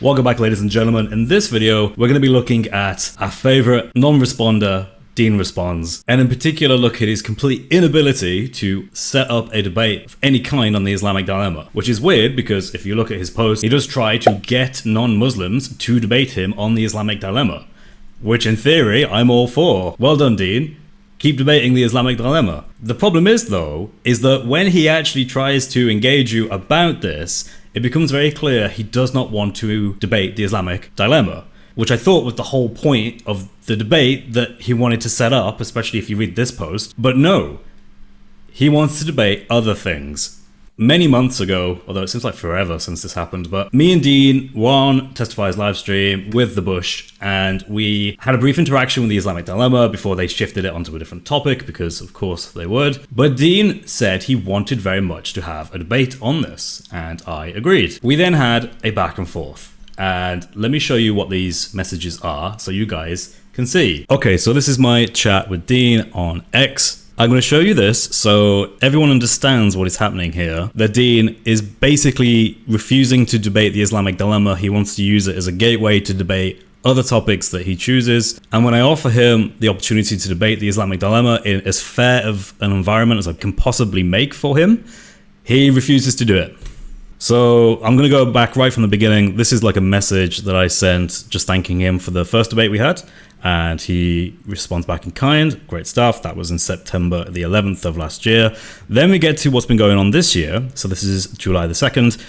Welcome back, ladies and gentlemen. In this video, we're going to be looking at our favorite non-responder, Deenresponds, and in particular look at his complete inability to set up a debate of any kind on the Islamic dilemma, which is weird because if you look at his post, he does try to get non-Muslims to debate him on the Islamic dilemma, which in theory, I'm all for. Well done, Deen. Keep debating the Islamic dilemma. The problem is, though, is that when he actually tries to engage you about this, it becomes very clear he does not want to debate the Islamic dilemma, which I thought was the whole point of the debate that he wanted to set up, especially if you read this post. But no, he wants to debate other things. Many months ago, although it seems like forever since this happened, but me and Deen were on Testify's live stream with the Bush, and we had a brief interaction with the Islamic dilemma before they shifted it onto a different topic, because of course they would. But Deen said he wanted very much to have a debate on this, and I agreed. We then had a back and forth, and let me show you what these messages are so you guys can see. Okay, so this is my chat with Deen on X. I'm going to show you this so everyone understands what is happening here. That Deen is basically refusing to debate the Islamic dilemma. He wants to use it as a gateway to debate other topics that he chooses. And when I offer him the opportunity to debate the Islamic dilemma in as fair of an environment as I can possibly make for him, he refuses to do it. So I'm going to go back right from the beginning. This is like a message that I sent just thanking him for the first debate we had. And he responds back in kind. Great stuff. That was in September the 11th of last year. Then we get to what's been going on this year. So this is July the 2nd.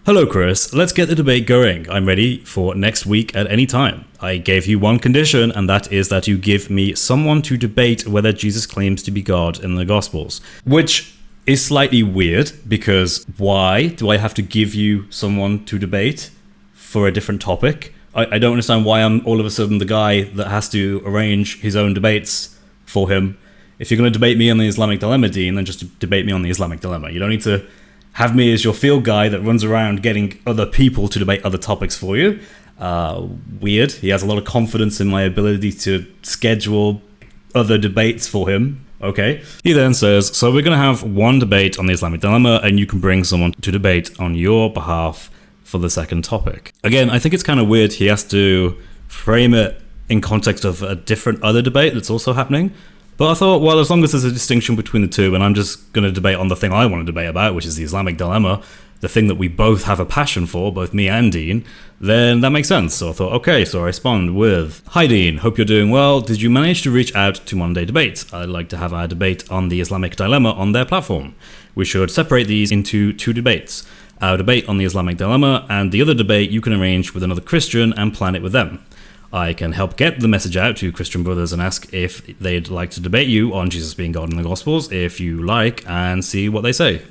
Hello, Chris. Let's get the debate going. I'm ready for next week at any time. I gave you one condition, and that is that you give me someone to debate whether Jesus claims to be God in the Gospels. Which is slightly weird, because why do I have to give you someone to debate for a different topic? I don't understand why I'm all of a sudden the guy that has to arrange his own debates for him. If you're going to debate me on the Islamic dilemma, Deen, then just debate me on the Islamic dilemma. You don't need to have me as your field guy that runs around getting other people to debate other topics for you. Weird. He has a lot of confidence in my ability to schedule other debates for him. Okay. He then says, so we're going to have one debate on the Islamic dilemma, and you can bring someone to debate on your behalf for the second topic. Again, I think it's kind of weird he has to frame it in context of a different other debate that's also happening. But I thought, well, as long as there's a distinction between the two, and I'm just going to debate on the thing I want to debate about, which is the Islamic dilemma, the thing that we both have a passion for, both me and Deen, then that makes sense. So I thought, okay, so I respond with, hi Deen, hope you're doing well. Did you manage to reach out to Monday Debates? I'd like to have our debate on the Islamic dilemma on their platform. We should separate these into two debates. Our debate on the Islamic dilemma, and the other debate you can arrange with another Christian and plan it with them. I can help get the message out to Christian brothers and ask if they'd like to debate you on Jesus being God in the Gospels, if you like, and see what they say.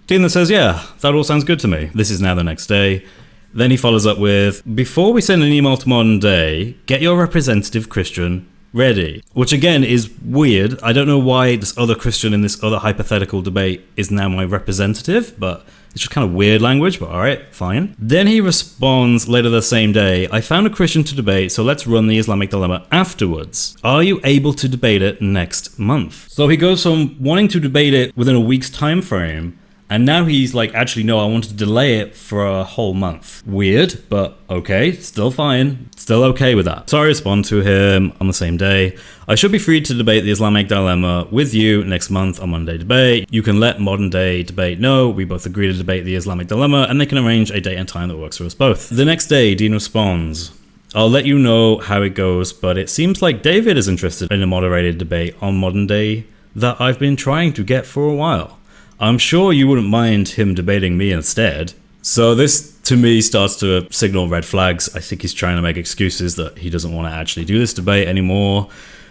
Deen says, yeah, that all sounds good to me. This is now the next day. Then he follows up with, before we send an email to Modern Day, get your representative Christian ready. Which again is weird. I don't know why this other Christian in this other hypothetical debate is now my representative, but it's just kind of weird language, but alright, fine. Then he responds later the same day, I found a Christian to debate, so let's run the Islamic dilemma afterwards. Are you able to debate it next month? So he goes from wanting to debate it within a week's time frame, and now he's like, actually, no, I want to delay it for a whole month. Weird, but okay, still fine. Still okay with that. So I respond to him on the same day. I should be free to debate the Islamic dilemma with you next month on Monday Debate. You can let Modern Day Debate know. We both agree to debate the Islamic dilemma, and they can arrange a date and time that works for us both. The next day, Deen responds, I'll let you know how it goes, but it seems like David is interested in a moderated debate on Modern Day that I've been trying to get for a while. I'm sure you wouldn't mind him debating me instead. So this, to me, starts to signal red flags. I think he's trying to make excuses that he doesn't want to actually do this debate anymore.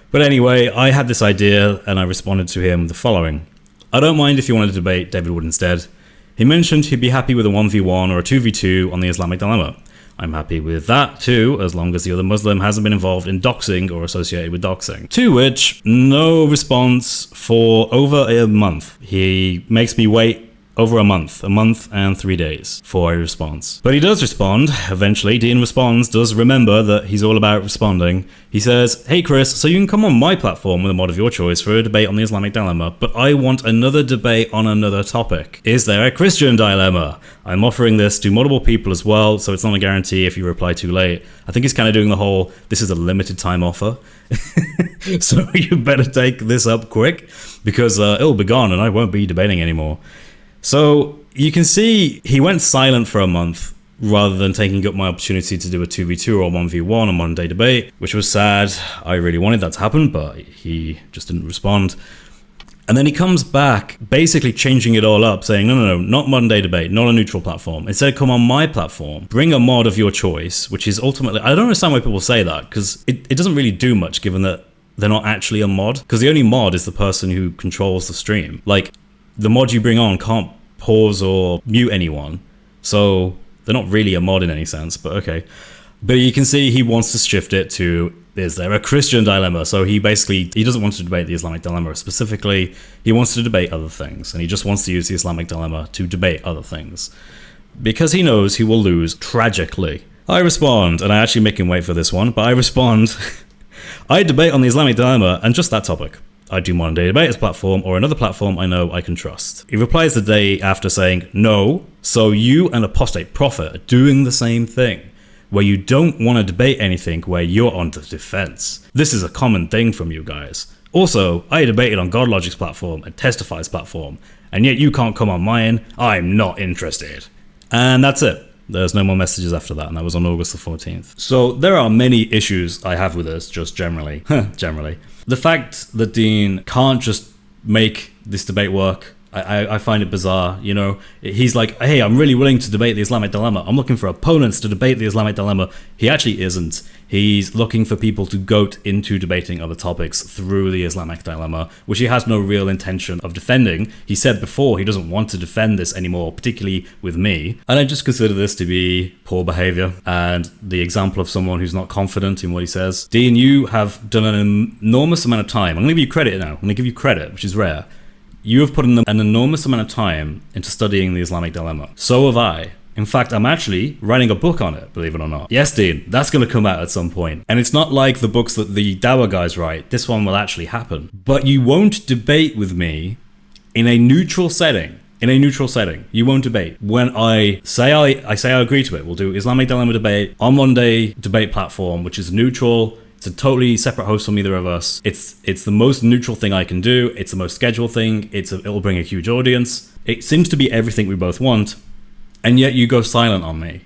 But anyway, I had this idea, and I responded to him with the following. I don't mind if you want to debate David Wood instead. He mentioned he'd be happy with a 1v1 or a 2v2 on the Islamic dilemma. I'm happy with that too, as long as the other Muslim hasn't been involved in doxing or associated with doxing. To which, no response for over a month. He makes me wait over a month and 3 days for a response. But he does respond eventually. Deenresponds does remember that he's all about responding. He says, "Hey Chris, so you can come on my platform with a mod of your choice for a debate on the Islamic dilemma, but I want another debate on another topic. Is there a Christian dilemma? I'm offering this to multiple people as well, so it's not a guarantee if you reply too late." I think he's kind of doing the whole, this is a limited time offer. So you better take this up quick because it'll be gone and I won't be debating anymore. So you can see he went silent for a month rather than taking up my opportunity to do a 2v2 or 1v1 on Monday debate, which was sad. I really wanted that to happen, but he just didn't respond. And then he comes back, basically changing it all up, saying, no, not Monday debate, not a neutral platform. Instead, come on my platform, bring a mod of your choice, which is ultimately, I don't understand why people say that, because it doesn't really do much given that they're not actually a mod, because the only mod is the person who controls the stream. Like, the mod you bring on can't pause or mute anyone, so they're not really a mod in any sense, but okay. But you can see he wants to shift it to, is there a Christian dilemma? So he doesn't want to debate the Islamic dilemma specifically, he wants to debate other things, and he just wants to use the Islamic dilemma to debate other things. Because he knows he will lose tragically. I respond, and I actually make him wait for this one, but I respond, I debate on the Islamic dilemma and just that topic. I do Monday Debater's platform or another platform I know I can trust. He replies the day after saying, no, so you and Apostate Prophet are doing the same thing, where you don't want to debate anything where you're on the defense. This is a common thing from you guys. Also, I debated on GodLogic's platform and Testify's platform, and yet you can't come on mine. I'm not interested. And that's it. There's no more messages after that, and that was on August the 14th. So there are many issues I have with this, just generally. Generally. The fact that Dean can't just make this debate work, I find it bizarre, you know. He's like, hey, I'm really willing to debate the Islamic dilemma. I'm looking for opponents to debate the Islamic dilemma. He actually isn't. He's looking for people to goat into debating other topics through the Islamic dilemma, which he has no real intention of defending. He said before he doesn't want to defend this anymore, particularly with me. And I just consider this to be poor behavior and the example of someone who's not confident in what he says. Dean, you have done an enormous amount of time. I'm going to give you credit now. I'm going to give you credit, which is rare. You have put in an enormous amount of time into studying the Islamic dilemma. So have I. In fact, I'm actually writing a book on it, believe it or not. Yes, Dean, that's going to come out at some point. And it's not like the books that the Dawa guys write. This one will actually happen. But you won't debate with me in a neutral setting. In a neutral setting. You won't debate. When I say I agree to it, we'll do Islamic dilemma debate on Monday debate platform, which is neutral. It's a totally separate host from either of us. It's the most neutral thing I can do. It's the most scheduled thing. It'll bring a huge audience. It seems to be everything we both want. And yet you go silent on me.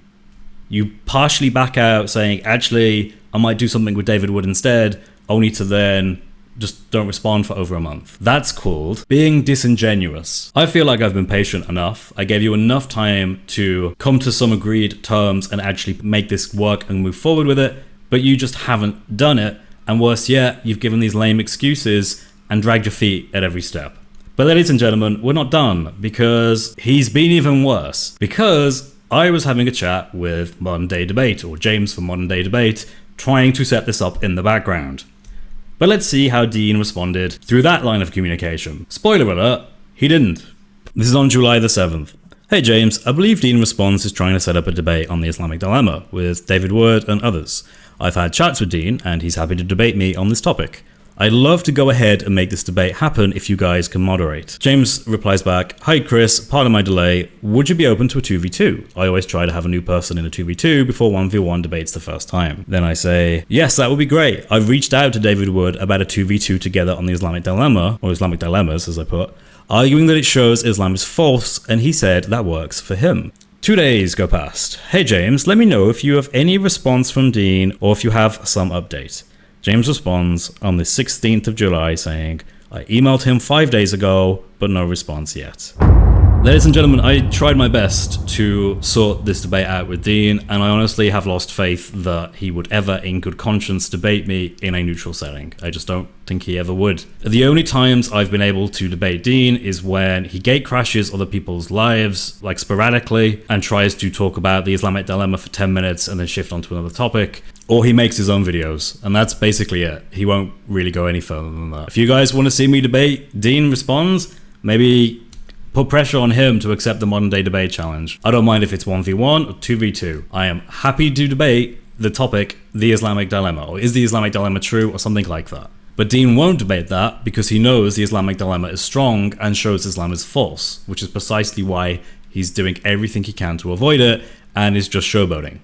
You partially back out saying, actually, I might do something with David Wood instead, only to then just don't respond for over a month. That's called being disingenuous. I feel like I've been patient enough. I gave you enough time to come to some agreed terms and actually make this work and move forward with it. But you just haven't done it, and worse yet, you've given these lame excuses and dragged your feet at every step. But ladies and gentlemen, we're not done, because he's been even worse. Because I was having a chat with Modern Day Debate, or James from Modern Day Debate, trying to set this up in the background. But let's see how Dean responded through that line of communication. Spoiler alert, he didn't. This is on July the 7th. Hey James, I believe Deenresponds is trying to set up a debate on the Islamic dilemma with David Wood and others. I've had chats with Dean and he's happy to debate me on this topic. I'd love to go ahead and make this debate happen if you guys can moderate. James replies back, hi Chris, pardon my delay, would you be open to a 2v2? I always try to have a new person in a 2v2 before 1v1 debates the first time. Then I say, yes, that would be great. I've reached out to David Wood about a 2v2 together on the Islamic dilemma, or Islamic dilemmas as I put, arguing that it shows Islam is false, and he said that works for him. 2 days go past. Hey James, let me know if you have any response from Dean or if you have some update. James responds on the 16th of July saying, I emailed him 5 days ago, but no response yet. Ladies and gentlemen, I tried my best to sort this debate out with Dean, and I honestly have lost faith that he would ever, in good conscience, debate me in a neutral setting. I just don't think he ever would. The only times I've been able to debate Dean is when he gate crashes other people's lives, like sporadically, and tries to talk about the Islamic dilemma for 10 minutes and then shift onto another topic. Or he makes his own videos, and that's basically it. He won't really go any further than that. If you guys want to see me debate Deenresponds, maybe put pressure on him to accept the modern day debate challenge. I don't mind if it's 1v1 or 2v2. I am happy to debate the topic, the Islamic dilemma, or is the Islamic dilemma true, or something like that. But Dean won't debate that because he knows the Islamic dilemma is strong and shows Islam is false, which is precisely why he's doing everything he can to avoid it and is just showboating.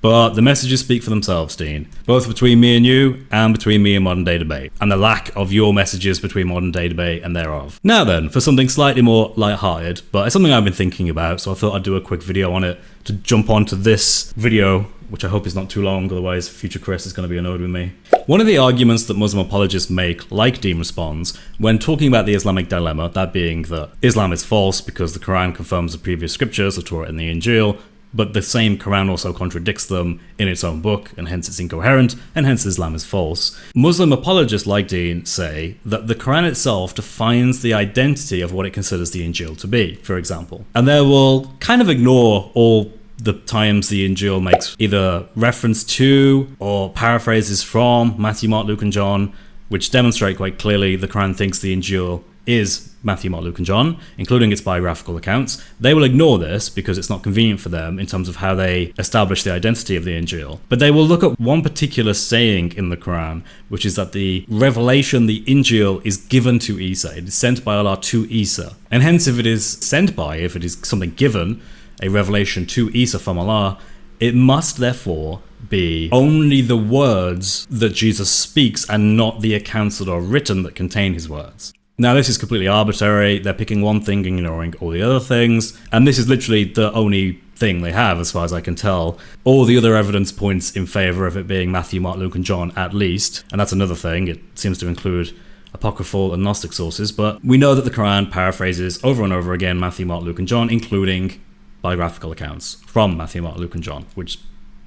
But the messages speak for themselves, Dean, both between me and you and between me and modern day debate, and the lack of your messages between modern day debate and thereof. Now then, for something slightly more lighthearted, but it's something I've been thinking about, so I thought I'd do a quick video on it to jump onto this video, which I hope is not too long, otherwise future Chris is going to be annoyed with me. One of the arguments that Muslim apologists make, like Deenresponds, when talking about the Islamic dilemma, that being that Islam is false because the Quran confirms the previous scriptures, the Torah and the Injil, but the same Quran also contradicts them in its own book, and hence it's incoherent, and hence Islam is false. Muslim apologists like Deen say that the Quran itself defines the identity of what it considers the Injil to be, for example. And they will kind of ignore all the times the Injil makes either reference to or paraphrases from Matthew, Mark, Luke and John, which demonstrate quite clearly the Quran thinks the Injil is Matthew, Mark, Luke and John, including its biographical accounts. They will ignore this because it's not convenient for them in terms of how they establish the identity of the Injil. But they will look at one particular saying in the Quran, which is that the revelation, the Injil, is given to Isa. It is sent by Allah to Isa. And hence, if it is sent by, if it is something given, a revelation to Isa from Allah, it must therefore be only the words that Jesus speaks and not the accounts that are written that contain his words. Now, this is completely arbitrary. They're picking one thing and ignoring all the other things, and this is literally the only thing they have as far as I can tell. All the other evidence points in favor of it being Matthew, Mark, Luke and John at least, and that's another thing. It seems to include apocryphal and Gnostic sources, but we know that the Quran paraphrases over and over again Matthew, Mark, Luke and John, including biographical accounts from Matthew, Mark, Luke and John, which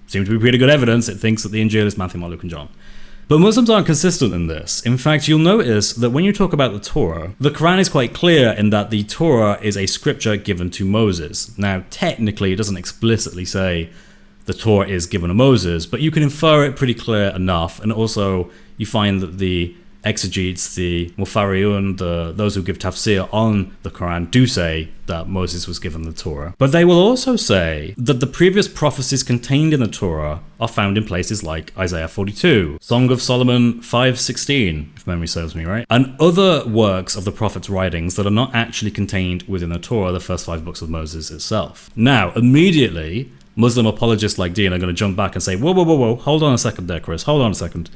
seem to be pretty good evidence. It thinks that the Injil is Matthew, Mark, Luke and John. But Muslims aren't consistent in this. In fact, you'll notice that when you talk about the Torah, the Quran is quite clear in that the Torah is a scripture given to Moses. Now, technically, it doesn't explicitly say the Torah is given to Moses, but you can infer it pretty clear enough. And also, you find that the exegetes, the Mufarriun, those who give tafsir on the Quran, do say that Moses was given the Torah. But they will also say that the previous prophecies contained in the Torah are found in places like Isaiah 42, Song of Solomon 5:16, if memory serves me right, and other works of the prophet's writings that are not actually contained within the Torah, the first 5 books of Moses itself. Now, immediately, Muslim apologists like Dean are going to jump back and say, whoa, hold on a second there, Chris, hold on a second.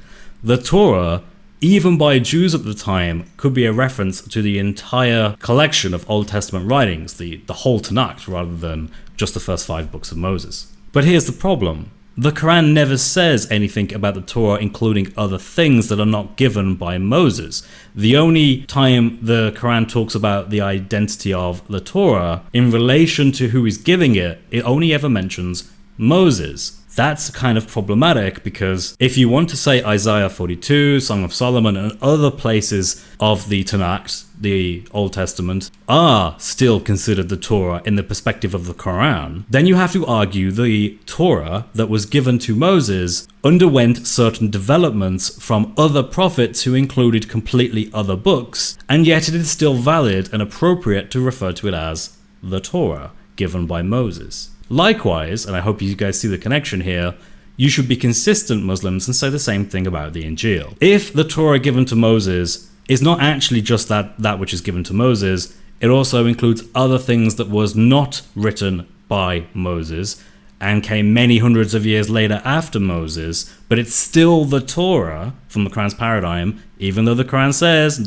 The Torah, even by Jews at the time, could be a reference to the entire collection of Old Testament writings, the whole Tanakh, rather than just the first 5 books of Moses. But here's the problem. The Quran never says anything about the Torah including other things that are not given by Moses. The only time the Quran talks about the identity of the Torah in relation to who is giving it, it only ever mentions Moses. That's kind of problematic because if you want to say Isaiah 42, Song of Solomon, and other places of the Tanakh, the Old Testament, are still considered the Torah in the perspective of the Quran, then you have to argue the Torah that was given to Moses underwent certain developments from other prophets who included completely other books, and yet it is still valid and appropriate to refer to it as the Torah given by Moses. Likewise, and I hope you guys see the connection here, you should be consistent Muslims and say the same thing about the Injil. If the Torah given to Moses is not actually just that which is given to Moses, it also includes other things that was not written by Moses and came many hundreds of years later after Moses, but it's still the Torah from the Quran's paradigm, even though the Quran says,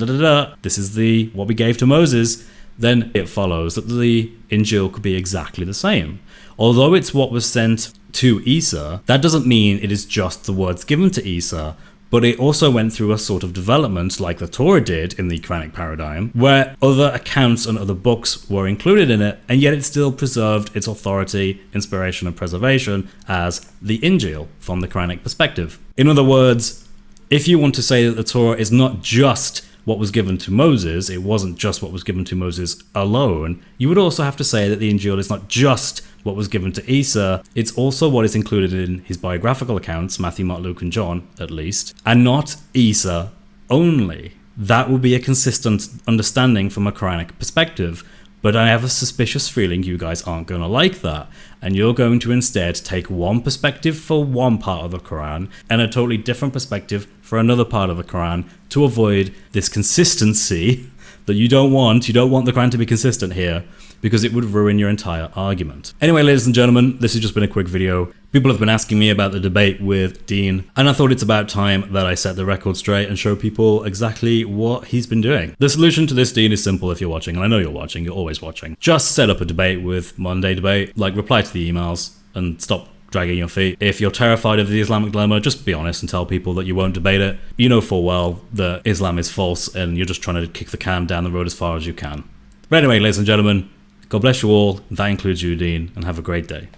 this is what we gave to Moses, then it follows that the Injil could be exactly the same. Although it's what was sent to Isa, that doesn't mean it is just the words given to Isa, but it also went through a sort of development like the Torah did in the Quranic paradigm, where other accounts and other books were included in it, and yet it still preserved its authority, inspiration, and preservation as the Injil from the Quranic perspective. In other words, if you want to say that the Torah is not just what was given to Moses, it wasn't just what was given to Moses alone, you would also have to say that the Injil is not just what was given to Isa, it's also what is included in his biographical accounts, Matthew, Mark, Luke, and John, at least, and not Isa only. That would be a consistent understanding from a Quranic perspective. But I have a suspicious feeling you guys aren't going to like that, and you're going to instead take one perspective for one part of the Quran and a totally different perspective for another part of the Quran to avoid this consistency that you don't want. You don't want the Quran to be consistent here, because it would ruin your entire argument. Anyway, ladies and gentlemen, this has just been a quick video. People have been asking me about the debate with Dean, and I thought it's about time that I set the record straight and show people exactly what he's been doing. The solution to this, Dean, is simple if you're watching, and I know you're watching, you're always watching. Just set up a debate with Monday Debate, like reply to the emails and stop dragging your feet. If you're terrified of the Islamic dilemma, just be honest and tell people that you won't debate it. You know full well that Islam is false and you're just trying to kick the can down the road as far as you can. But anyway, ladies and gentlemen, God bless you all. That includes you, Dean, and have a great day.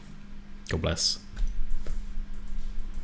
God bless.